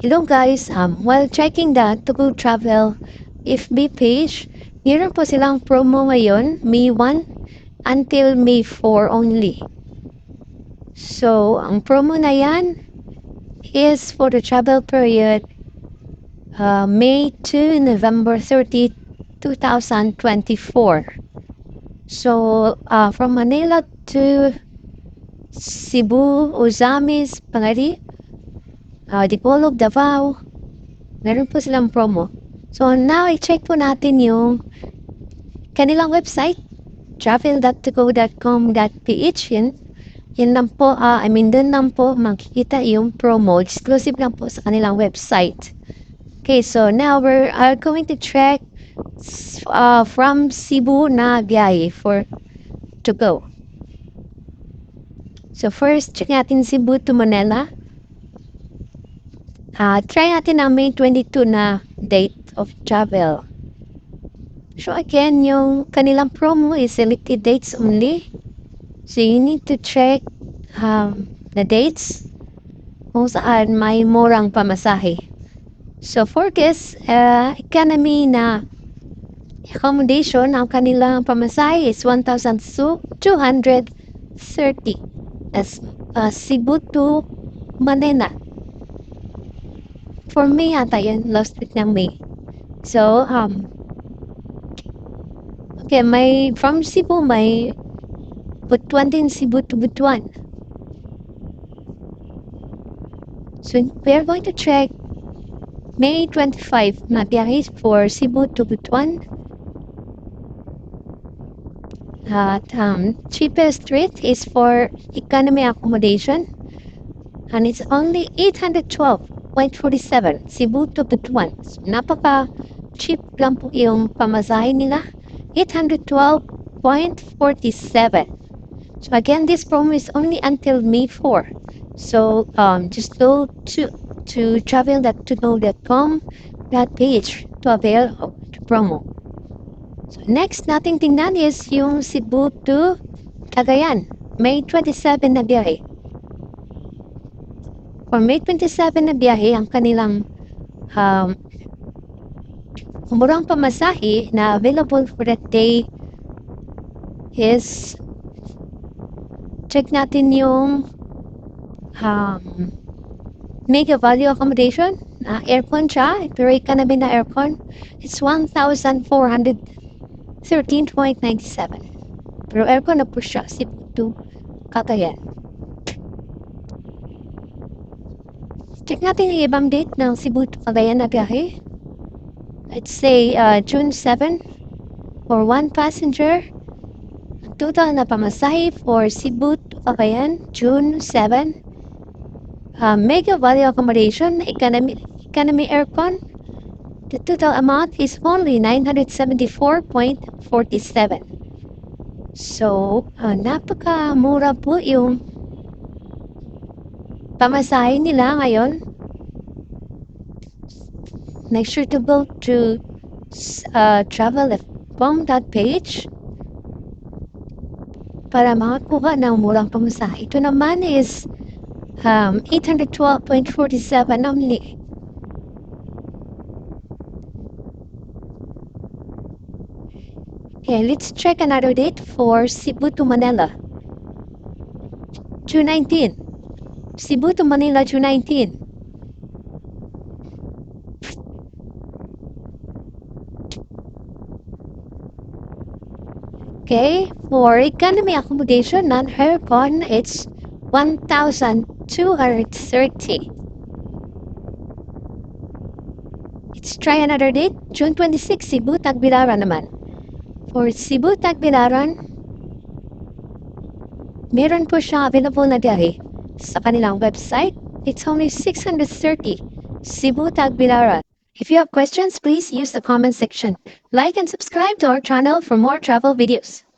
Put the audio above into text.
Hello guys, while checking the To Go Travel FB page, meron po silang promo ngayon, May 1 until May 4 only. So, ang promo na yan is for the travel period May to November 30, 2024. So, from Manila to Cebu, Ozamis, Pangarip, Dipolog, Davao, meron po silang promo. So, now i-check po natin yung kanilang website, travel.togo.com.ph. Yan lang po, doon lang po makikita yung promo. Exclusive lang po sa kanilang website. Okay, so now we are going to check from Cebu na biyahe to go. So first, check natin Cebu to Manila. Try natin ang May 22 na date of travel. So again, yung kanilang promo is selected dates only. So you need to check the dates kung saan may murang pamasahe. So for this economy na accommodation, ang kanilang pamasahe is 1,230 as Cebu to Manila. For May ata yan, last week ng May. So, okay, from Cebu, may Butuan din, Cebu to Butuan. So, we're going to check May 25 na biyahe for Cebu to Butuan. At cheapest rate is for economy accommodation, and it's only 812.47 Cebu to Butuan. So, napaka cheap lang po yung pamasahe nila, 812.47. So again, this promo is only until May 4. So just go to travel.togo.com page to avail of the promo. So next nating tingnan is yung Cebu to Cagayan, May 27 na biyahe. For May 27 na biyahe, ang kanilang murang pamasahe na available for that day is, check natin yung mega value accommodation. Aircon siya, pero economy na aircon, it's 1,413.97. Pero aircon na po siya, Cebu to Cagayan. Check natin yung ibang date ng Cebu to Cagayan na biyahe. Let's say June 7 for one passenger. Total na pamasahe for Cebu to Cagayan, June 7. Mega value accommodation, economy aircon. The total amount is only 974.47. So, napakamura po yung pamasahe nila ngayon. Make sure to go to travel.com.ph para makakuha ng murang pamasahe. Ito naman is 812.47 only. Okay, let's check another date for Cebu to Manila. June 19. Cebu to Manila, June 19. Okay, for economy accommodation, non-aircon, it's 1,230. Let's try another date, June 26, Cebu, Tagbilaran naman. For Cebu, Tagbilaran, meron po siya available na biyahe sa kanilang website. It's only 630, Cebu, Tagbilaran. If you have questions, please use the comment section. Like and subscribe to our channel for more travel videos.